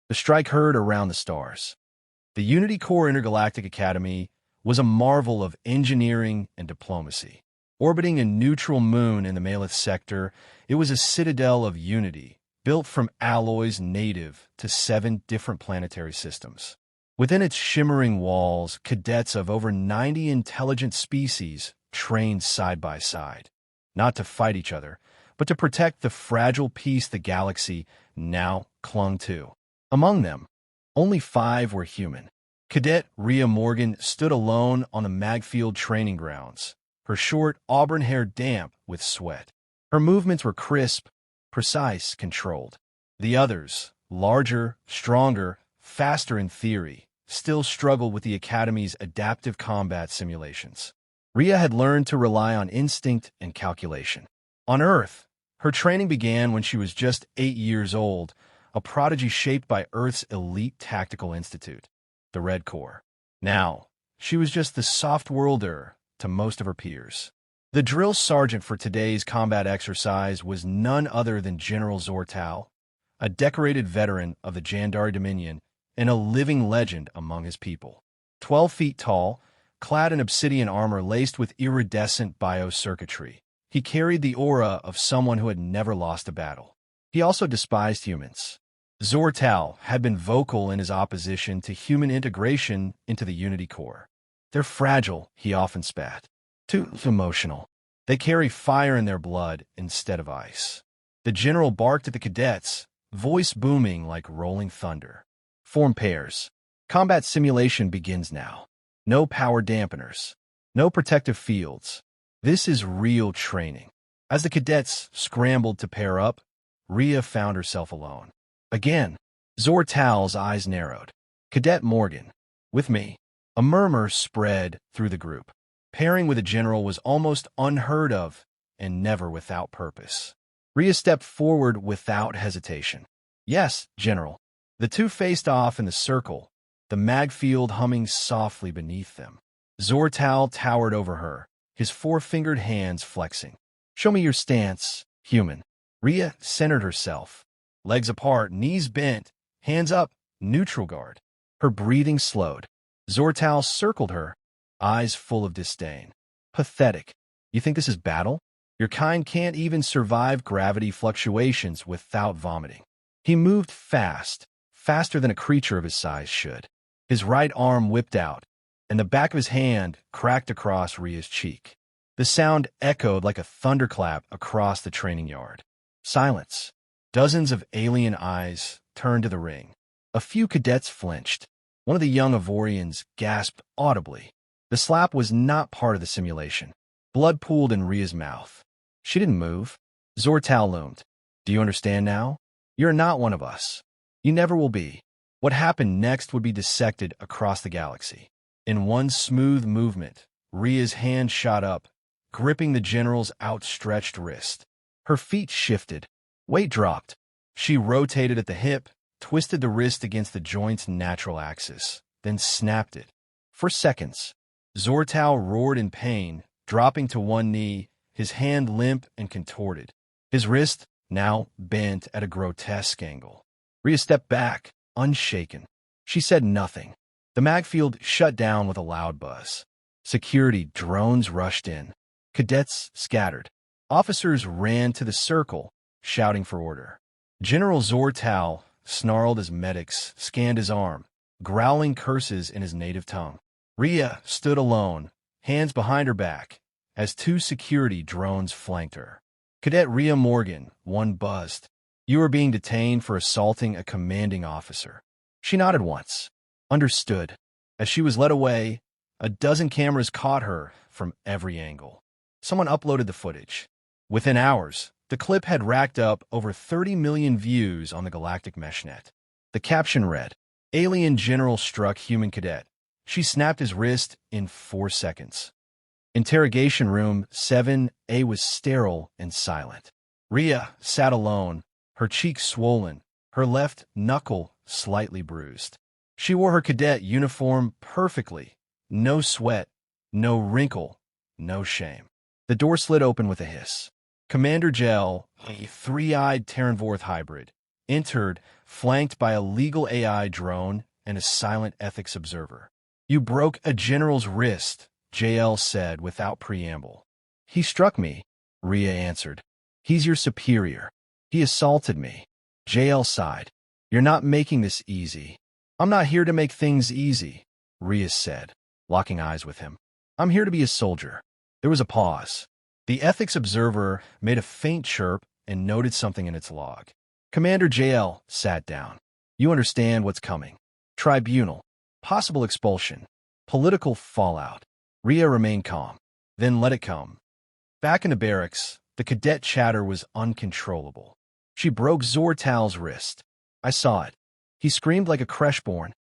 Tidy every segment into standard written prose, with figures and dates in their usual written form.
The strike heard around the stars. The Unity Corps Intergalactic Academy was a marvel of engineering and diplomacy. Orbiting a neutral moon in the Malith sector, it was a citadel of unity, built from alloys native to 7 different planetary systems. Within its shimmering walls, cadets of over 90 intelligent species trained side by side, not to fight each other, but to protect the fragile peace the galaxy now clung to. Among them, only 5 were human. Cadet Rhea Morgan stood alone on the Magfield training grounds, her short auburn hair damp with sweat. Her movements were crisp, precise, controlled. The others, larger, stronger, faster in theory, still struggled with the Academy's adaptive combat simulations. Rhea had learned to rely on instinct and calculation. On Earth, her training began when she was just 8 years old, a prodigy shaped by Earth's elite tactical institute, the Red Corps. Now, she was just the soft worlder to most of her peers. The drill sergeant for today's combat exercise was none other than General Zortal, a decorated veteran of the Jandari Dominion and a living legend among his people. 12 feet tall, clad in obsidian armor laced with iridescent biocircuitry, he carried the aura of someone who had never lost a battle. He also despised humans. Zortal had been vocal in his opposition to human integration into the Unity Corps. They're fragile, he often spat. Too emotional. They carry fire in their blood instead of ice. The general barked at the cadets, voice booming like rolling thunder. Form pairs. Combat simulation begins now. No power dampeners. No protective fields. This is real training. As the cadets scrambled to pair up, Rhea found herself alone. Again, Zortal's eyes narrowed. Cadet Morgan. With me. A murmur spread through the group. Pairing with a general was almost unheard of and never without purpose. Rhea stepped forward without hesitation. Yes, General. The two faced off in the circle, the magfield humming softly beneath them. Zortal towered over her, his 4-fingered hands flexing. Show me your stance, human. Rhea centered herself. Legs apart, knees bent, hands up, neutral guard. Her breathing slowed. Zortal circled her, eyes full of disdain. Pathetic. You think this is battle? Your kind can't even survive gravity fluctuations without vomiting. He moved fast, faster than a creature of his size should. His right arm whipped out, and the back of his hand cracked across Rhea's cheek. The sound echoed like a thunderclap across the training yard. Silence. Dozens of alien eyes turned to the ring. A few cadets flinched. One of the young Avorians gasped audibly. The slap was not part of the simulation. Blood pooled in Rhea's mouth. She didn't move. Zortal loomed. Do you understand now? You're not one of us. You never will be. What happened next would be dissected across the galaxy. In one smooth movement, Rhea's hand shot up, gripping the general's outstretched wrist. Her feet shifted. Weight dropped. She rotated at the hip, twisted the wrist against the joint's natural axis, then snapped it. For seconds, Zortal roared in pain, dropping to one knee, his hand limp and contorted. His wrist now bent at a grotesque angle. Rhea stepped back, unshaken. She said nothing. The magfield shut down with a loud buzz. Security drones rushed in. Cadets scattered. Officers ran to the circle, shouting for order. General Zortal snarled as medics scanned his arm, growling curses in his native tongue. Rhea stood alone, hands behind her back, as 2 security drones flanked her. Cadet Rhea Morgan, one buzzed. You are being detained for assaulting a commanding officer. She nodded once. Understood. As she was led away, a dozen cameras caught her from every angle. Someone uploaded the footage. Within hours, the clip had racked up over 30 million views on the Galactic Meshnet. The caption read, Alien General struck human cadet. She snapped his wrist in 4 seconds. Interrogation room 7A was sterile and silent. Rhea sat alone, her cheek swollen, her left knuckle slightly bruised. She wore her cadet uniform perfectly. No sweat, no wrinkle, no shame. The door slid open with a hiss. Commander Gel, a 3-eyed Terranvorth hybrid, entered, flanked by a legal AI drone and a silent ethics observer. "You broke a general's wrist," JL said without preamble. "He struck me," Rhea answered. "He's your superior. He assaulted me." JL sighed. "You're not making this easy." "I'm not here to make things easy," Rhea said, locking eyes with him. "I'm here to be a soldier." There was a pause. The ethics observer made a faint chirp and noted something in its log. Commander JL sat down. "You understand what's coming. Tribunal. Possible expulsion. Political fallout." Rhea remained calm. "Then let it come." Back in the barracks, the cadet chatter was uncontrollable. "She broke Zortal's wrist. I saw it. He screamed like a creshborn.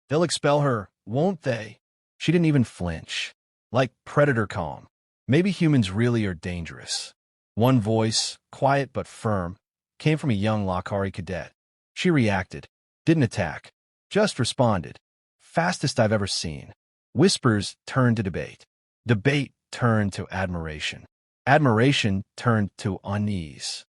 They'll expel her, won't they?" She didn't even flinch. Like predator calm. "Maybe humans really are dangerous." One voice, quiet but firm, came from a young Lakari cadet. She reacted. Didn't attack. Just responded. Fastest I've ever seen. Whispers turned to debate. Debate turned to admiration. Admiration turned to unease.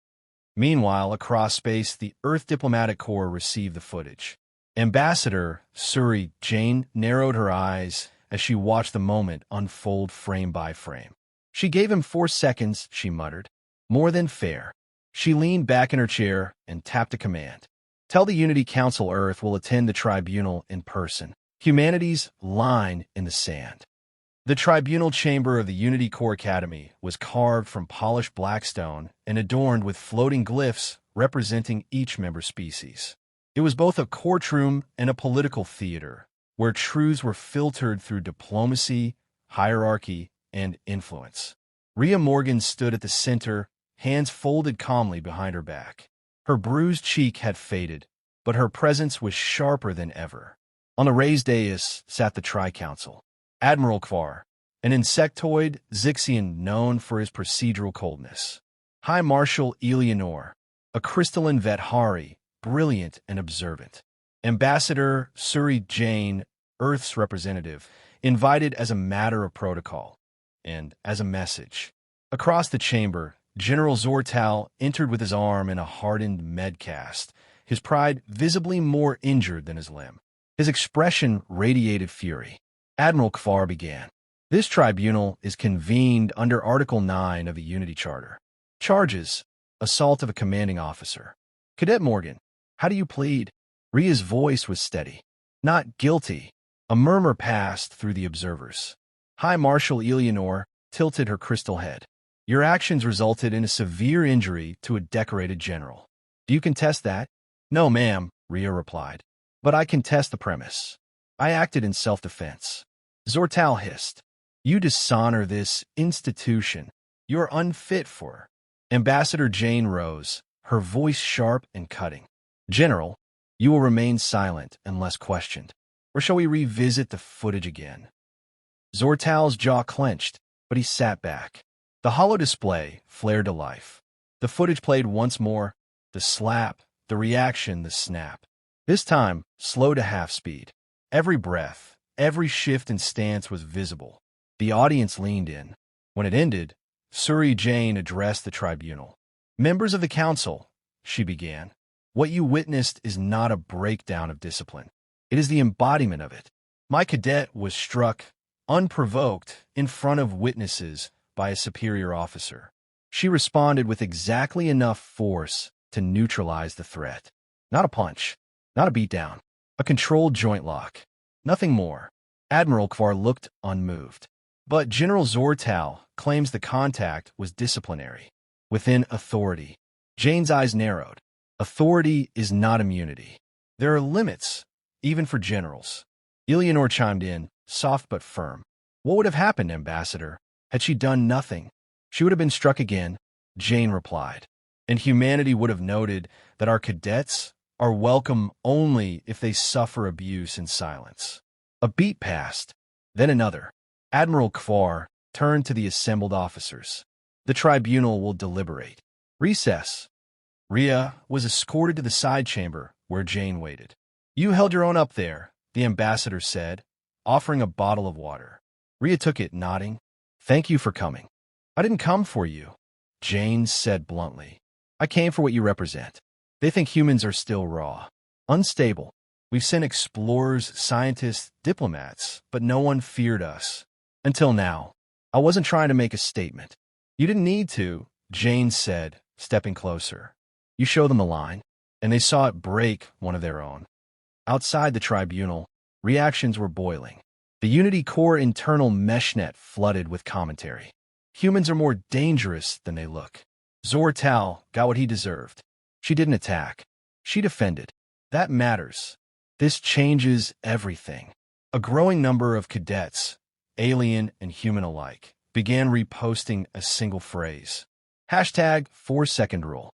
Meanwhile, across space, the Earth Diplomatic Corps received the footage. Ambassador Suri Jane narrowed her eyes as she watched the moment unfold frame by frame. "She gave him 4 seconds," she muttered. "More than fair." She leaned back in her chair and tapped a command. "Tell the Unity Council Earth will attend the tribunal in person. Humanity's line in the sand." The tribunal chamber of the Unity Core Academy was carved from polished black stone and adorned with floating glyphs representing each member species. It was both a courtroom and a political theater, where truths were filtered through diplomacy, hierarchy, and influence. Rhea Morgan stood at the center, hands folded calmly behind her back. Her bruised cheek had faded, but her presence was sharper than ever. On the raised dais sat the Tri-Council. Admiral Kvar, an insectoid Zixian known for his procedural coldness. High Marshal Eleanor, a crystalline Vethari, brilliant and observant. Ambassador Suri Jane, Earth's representative, invited as a matter of protocol and as a message. Across the chamber, General Zortal entered with his arm in a hardened med cast, his pride visibly more injured than his limb. His expression radiated fury. Admiral Kvar began. "This tribunal is convened under Article 9 of the Unity Charter. Charges: assault of a commanding officer. Cadet Morgan, how do you plead?" Rhea's voice was steady. "Not guilty." A murmur passed through the observers. High Marshal Eleanor tilted her crystal head. "Your actions resulted in a severe injury to a decorated general. Do you contest that?" "No, ma'am," Rhea replied. "But I contest the premise. I acted in self-defense." Zortal hissed. "You dishonor this institution. You're unfit for." Ambassador Jane rose, her voice sharp and cutting. "General, you will remain silent unless questioned. Or shall we revisit the footage again?" Zortal's jaw clenched, but he sat back. The hollow display flared to life. The footage played once more, the slap, the reaction, the snap. This time, slow to half speed. Every breath, every shift in stance was visible. The audience leaned in. When it ended, Suri Jane addressed the tribunal. "Members of the council," she began, "what you witnessed is not a breakdown of discipline. It is the embodiment of it. My cadet was struck, unprovoked, in front of witnesses by a superior officer. She responded with exactly enough force to neutralize the threat. Not a punch, not a beatdown, a controlled joint lock. Nothing more." Admiral Kvar looked unmoved. "But General Zortal claims the contact was disciplinary, within authority." Jane's eyes narrowed. "Authority is not immunity. There are limits, even for generals." Eleanor chimed in, soft but firm. "What would have happened, Ambassador? Had she done nothing?" "She would have been struck again," Jane replied. "And humanity would have noted that our cadets are welcome only if they suffer abuse in silence." A beat passed, then another. Admiral Kvar turned to the assembled officers. "The tribunal will deliberate. Recess." Rhea was escorted to the side chamber where Jane waited. "You held your own up there," the ambassador said, offering a bottle of water. Rhea took it, nodding. "Thank you for coming." "I didn't come for you," Jane said bluntly. "I came for what you represent." They think humans are still raw, unstable. We've sent explorers, scientists, diplomats, but no one feared us. Until now. I wasn't trying to make a statement. You didn't need to, Jane said, stepping closer. You show them the line, and they saw it break one of their own. Outside the tribunal, reactions were boiling. The Unity Core internal meshnet flooded with commentary. Humans are more dangerous than they look. Zortal got what he deserved. She didn't attack. She defended. That matters. This changes everything. A growing number of cadets, alien and human alike, began reposting a single phrase. Hashtag 4-second rule.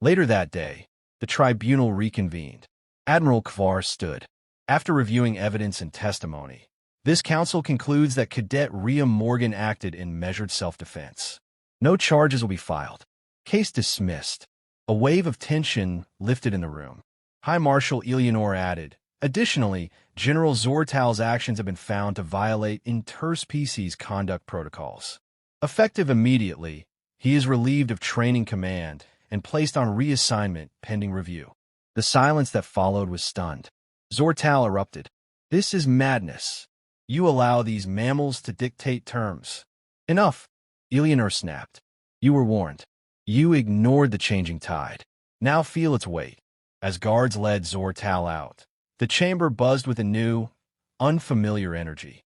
Later that day, the tribunal reconvened. Admiral Kvar stood. After reviewing evidence and testimony, this council concludes that Cadet Rhea Morgan acted in measured self-defense. No charges will be filed. Case dismissed. A wave of tension lifted in the room. High Marshal Eleanor added, additionally, General Zortal's actions have been found to violate interspecies conduct protocols. Effective immediately, he is relieved of training command and placed on reassignment pending review. The silence that followed was stunned. Zortal erupted. This is madness. You allow these mammals to dictate terms. Enough, Eleanor snapped. You were warned. You ignored the changing tide. Now feel its weight. As guards led Zortal out, the chamber buzzed with a new, unfamiliar energy.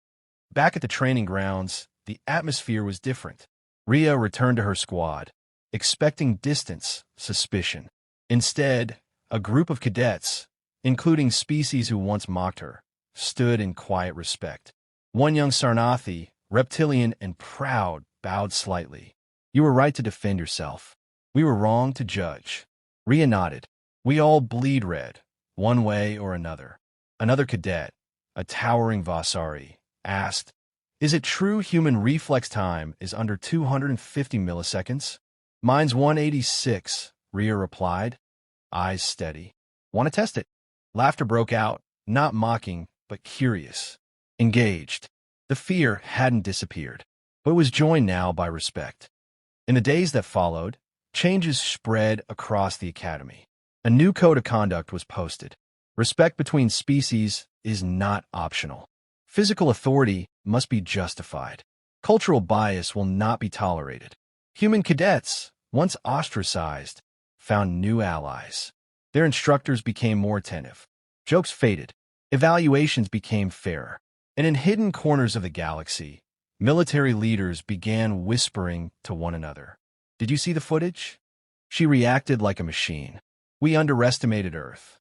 Back at the training grounds, the atmosphere was different. Rhea returned to her squad, expecting distance, suspicion. Instead, a group of cadets, including species who once mocked her, stood in quiet respect. One young Sarnathi, reptilian and proud, bowed slightly. You were right to defend yourself. We were wrong to judge. Rhea nodded. We all bleed red, one way or another. Another cadet, a towering Vasari, asked, is it true human reflex time is under 250 milliseconds? Mine's 186, Rhea replied, eyes steady. Want to test it? Laughter broke out, not mocking, but curious. Engaged. The fear hadn't disappeared, but was joined now by respect. In the days that followed, changes spread across the academy. A new code of conduct was posted. Respect between species is not optional. Physical authority must be justified. Cultural bias will not be tolerated. Human cadets, once ostracized, found new allies. Their instructors became more attentive. Jokes faded. Evaluations became fairer. And in hidden corners of the galaxy, military leaders began whispering to one another. Did you see the footage? She reacted like a machine. We underestimated Earth.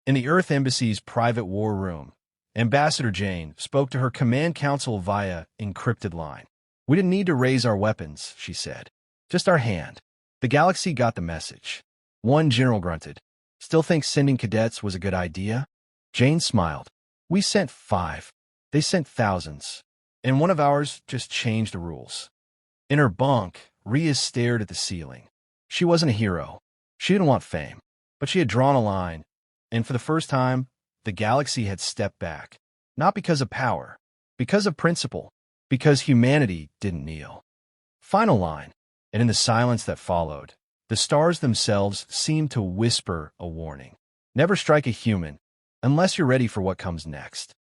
In the Earth Embassy's private war room, Ambassador Jane spoke to her command council via encrypted line. We didn't need to raise our weapons, she said. Just our hand. The galaxy got the message. One general grunted. Still think sending cadets was a good idea? Jane smiled. We sent 5. They sent thousands. And one of ours just changed the rules. In her bunk, Rhea stared at the ceiling. She wasn't a hero. She didn't want fame. But she had drawn a line, and for the first time, the galaxy had stepped back. Not because of power, because of principle, because humanity didn't kneel. Final line, and in the silence that followed, the stars themselves seemed to whisper a warning. Never strike a human, unless you're ready for what comes next.